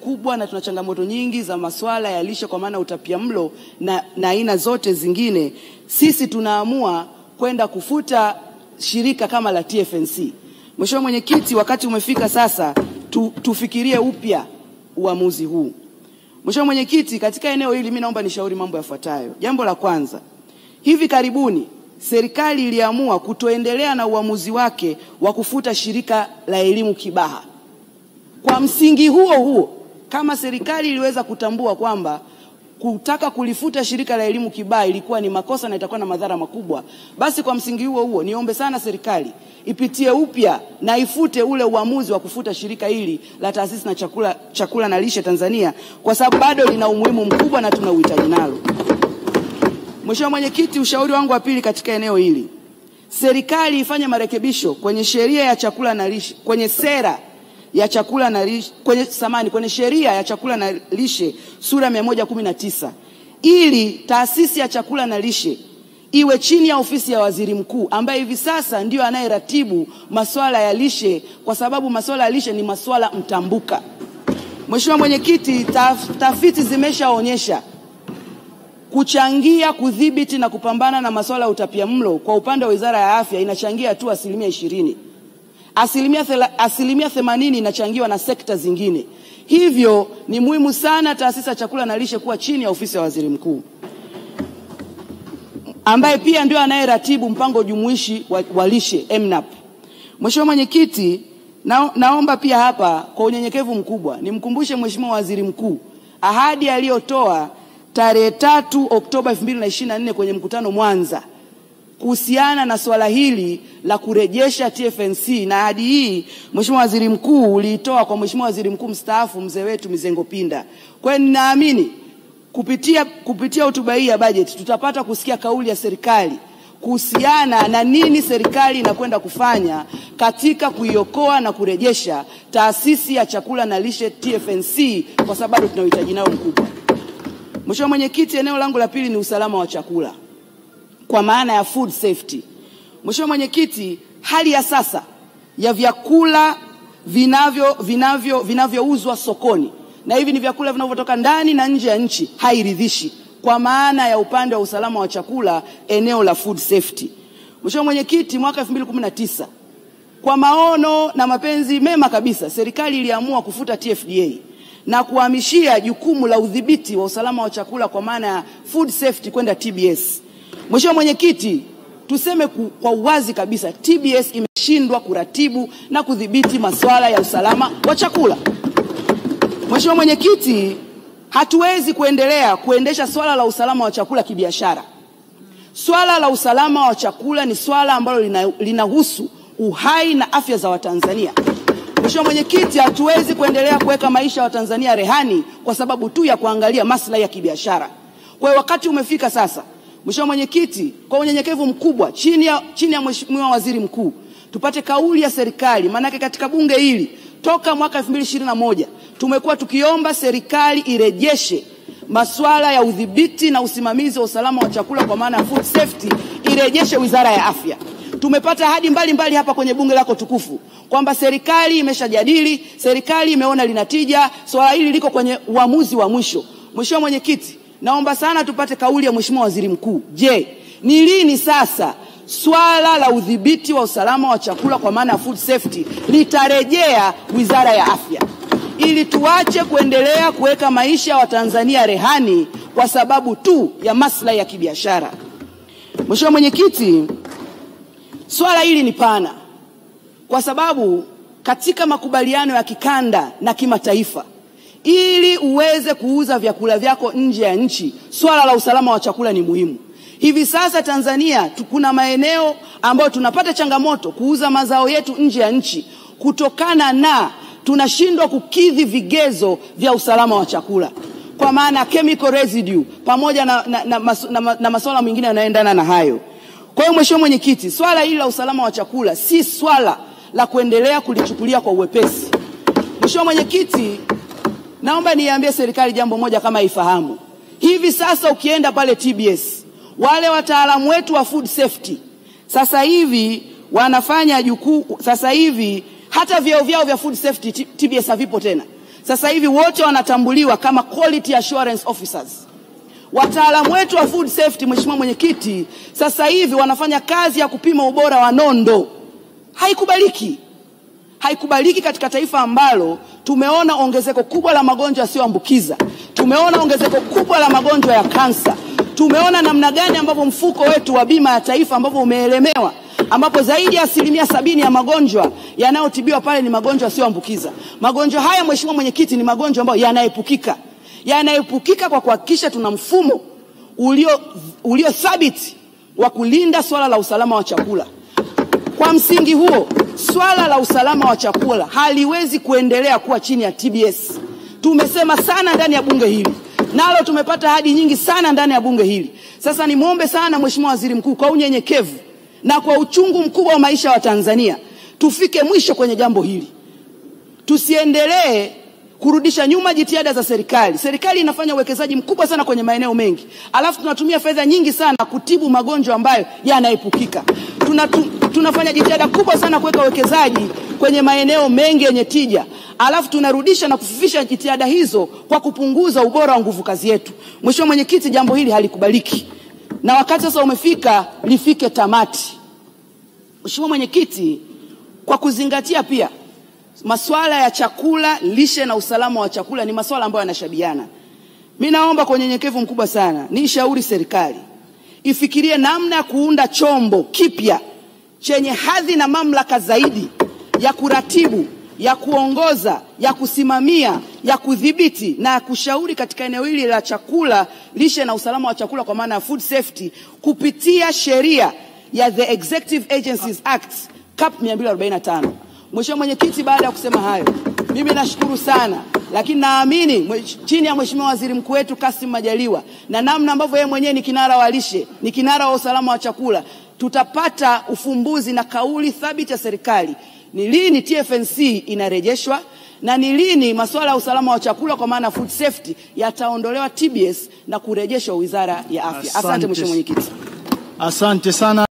kubwa na tuna changamoto nyingi za masuala ya lishe kwa maana utapiamlo na aina zote zingine, sisi tunaamua kwenda kufuta shirika kama la TFNC. Mheshimiwa Mwenyekiti, wakati umefika sasa tufikirie upya uamuzi huu. Mheshimiwa Mwenyekiti, katika eneo hili mimi naomba nishauri mambo yafuatayo. Jambo la kwanza, hivi karibuni serikali iliamua kutoendelea na uamuzi wake wa kufuta shirika la elimu Kibaha. Kwa msingi huo, kama serikali iliweza kutambua kwamba kutaka kulifuta shirika la elimu Kibaha ilikuwa ni makosa na itakuwa na madhara makubwa, basi kwa msingi huo niombe sana serikali ipitie upya na ifute ule uamuzi wa kufuta shirika hili la Taasisi na Chakula na Lishe Tanzania, kwa sababu bado lina umuhimu mkubwa na tuna uhitaji nalo. Mheshimiwa Mwenyekiti, ushauri wangu wa pili katika eneo hili, serikali ifanye marekebisho kwenye sheria ya chakula na lishe, kwenye sera ya chakula na lishe, kwenye sheria ya chakula na lishe sura 119, ili taasisi ya chakula na lishe iwe chini ya ofisi ya waziri mkuu ambaye hivi sasa ndio anayeratibu masuala ya lishe, kwa sababu masuala ya lishe ni masuala mtambuka. Mheshimiwa Mwenyekiti, tafiti zimeshaonyesha kuchangia kudhibiti na kupambana na masuala ya utapiamlo kwa upande wa Wizara ya Afya inachangia tu 20%. Asilimia 80 inachangiwa na sekta zingine. Hivyo ni muhimu sana taasisi ya chakula na lishe kuwa chini ya ofisi ya waziri mkuu ambaye pia ndio anayeratibu mpango jumuishi wa lishe MNAP. Mheshimiwa Mwenyekiti, naomba pia hapa kwa unyenyekevu mkubwa nimkumbushe Mheshimiwa Waziri Mkuu ahadi aliyotoa tarehe 3 Oktoba 2024 kwenye mkutano Mwanza kuhusiana na swala hili la kurejesha TFNC, na ahadi hii Mheshimiwa Waziri Mkuu uliitoa kwa Mheshimiwa Waziri Mkuu mstaafu mzee wetu Mizengo Pinda. Kwa hiyo ninaamini kupitia hotuba hii ya bajeti tutapata kusikia kauli ya serikali kuhusiana na nini serikali inakwenda kufanya katika kuiokoa na kurejesha taasisi ya chakula na lishe TFNC, kwa sababu tuna uhitaji nao mkubwa. Mheshimiwa Mwenyekiti, eneo langu la pili ni usalama wa chakula kwa maana ya food safety. Mheshimiwa Mwenyekiti, hali ya sasa ya vyakula vinavyouzwa sokoni, na hivi ni vyakula vinavyotoka ndani na nje ya nchi, hairidhishi kwa maana ya upande wa usalama wa chakula, eneo la food safety. Mheshimiwa Mwenyekiti, mwaka 2019 kwa maono na mapenzi mema kabisa serikali iliamua kufuta TFDA na kuhamishia jukumu la udhibiti wa usalama wa chakula kwa maana ya food safety kwenda TBS. Mheshimiwa Mwenyekiti, tuseme kwa uwazi kabisa, TBS imeshindwa kuratibu na kudhibiti masuala ya usalama wa chakula. Mheshimiwa Mwenyekiti, hatuwezi kuendesha swala la usalama wa chakula kibiashara. Swala la usalama wa chakula ni swala ambalo linahusu uhai na afya za Watanzania. Mheshimiwa Mwenyekiti, hatuwezi kuendelea kuweka maisha ya Watanzania rehani kwa sababu tu ya kuangalia maslahi ya kibiashara. Kwa hiyo wakati umefika sasa, Mheshimiwa Mwenyekiti, kwa unyenyekevu mkubwa chini ya Mheshimiwa Waziri Mkuu tupate kauli ya serikali, maana katika bunge hili toka mwaka 2021 tumekuwa tukiomba serikali irejeshe masuala ya udhibiti na usimamizi wa usalama wa chakula kwa maana food safety, irejeshe Wizara ya Afya. Tumepata ahadi mbalimbali hapa kwenye bunge lako tukufu kwamba serikali imeshajadili, serikali imeona linatija, swala hili liko kwenye uamuzi wa mwisho. Mheshimiwa Mwenyekiti, naomba sana tupate kauli ya Mheshimiwa Waziri Mkuu. Je, ni lini sasa swala la udhibiti wa usalama wa chakula kwa maana food safety litarejea Wizara ya Afya, ili tuache kuendelea kuweka maisha ya Watanzania rehani kwa sababu tu ya maslahi ya kibiashara? Mheshimiwa Mwenyekiti, swala hili ni pana kwa sababu katika makubaliano ya kikanda na kimataifa, ili uweze kuuza vyakula vyako nje ya nchi, swala la usalama wa chakula ni muhimu. Hivi sasa Tanzania kuna maeneo ambayo tunapata changamoto kuuza mazao yetu nje ya nchi kutokana na tunashindwa kukidhi vigezo vya usalama wa chakula kwa maana chemical residue pamoja na masuala mengine yanayoendana na hayo. Kwa hiyo Mheshimiwa Mwenyekiti, swala hili la usalama wa chakula si swala la kuendelea kulichukulia kwa uwepesi. Mheshimiwa Mwenyekiti, naomba niambie serikali jambo moja kama ifahamu. Hivi sasa ukienda pale TBS, wale wataalamu wetu wa food safety sasa hivi wanafanya sasa hivi hata vyao vya food safety TBS havipo tena. Sasa hivi wote wanatambuliwa kama quality assurance officers. Wataalamu wetu wa food safety, Mheshimiwa Mwenyekiti, sasa hivi wanafanya kazi ya kupima ubora wa nondo. Haikubaliki. Haikubaliki katika taifa ambalo tumeona ongezeko kubwa la magonjwa yasiyoambukiza. Tumeona ongezeko kubwa la magonjwa ya kansa. Tumeona namna gani ambapo mfuko wetu wa bima ya taifa ambapo umeelemewa, ambapo zaidi ya 70% ya magonjwa yanayotibiwa pale ni magonjwa yasiyoambukiza. Magonjwa haya, Mheshimiwa Mwenyekiti, ni magonjwa ambayo yanaepukika. Yanaepukika kwa kuhakikisha tuna mfumo ulio thabiti wa kulinda swala la usalama wa chakula. Kwa msingi huo, swala la usalama wa chakula haliwezi kuendelea kuwa chini ya TBS. Tumesema sana ndani ya bunge hili. Nalo tumepata ahadi nyingi sana ndani ya bunge hili. Sasa nimuombe sana Mheshimiwa Waziri Mkuu, kwa unyenyekevu na kwa uchungu mkubwa wa maisha wa Tanzania, tufike mwisho kwenye jambo hili. Tusiendelee kurudisha nyuma jitihada za serikali. Serikali inafanya uwekezaji mkubwa sana kwenye maeneo mengi. Alafu tunatumia fedha nyingi sana kutibu magonjwa ambayo yanaepukika. Tunafanya jitihada kubwa sana kuweka uwekezaji kwenye maeneo mengi yenye tija. Alafu tunarudisha na kufifisha jitihada hizo kwa kupunguza ubora wa nguvu kazi yetu. Mheshimiwa Mwenyekiti, jambo hili halikubaliki. Na wakati sasa umefika lifike tamati. Mheshimiwa Mwenyekiti, kwa kuzingatia pia masuala ya chakula, lishe na usalama wa chakula ni masuala ambayo yanashabiana. Mimi naomba kwa unyenyekevu mkubwa sana nishauri serikali ifikirie namna ya kuunda chombo kipya chenye hadhi na mamlaka zaidi ya kuratibu, ya kuongoza, ya kusimamia, ya kudhibiti na kushauri katika eneo hili la chakula, lishe na usalama wa chakula kwa maana ya food safety kupitia sheria ya The Executive Agencies Act CAP 245. Mheshimiwa Mwenyekiti, baada ya kusema hayo, mimi nashukuru sana, lakini naamini chini ya Mheshimiwa Waziri Mkuu wetu Kassim Majaliwa na namna ambavyo yeye mwenyewe ni kinara wa lishe, ni kinara wa usalama wa chakula, tutapata ufumbuzi na kauli thabiti ya serikali ni lini TFNC inarejeshwa na ni lini masuala ya usalama wa chakula kwa maana food safety yataondolewa TBS na kurejeshwa Wizara ya Afya. Asante Mheshimiwa Mwenyekiti. Asante sana.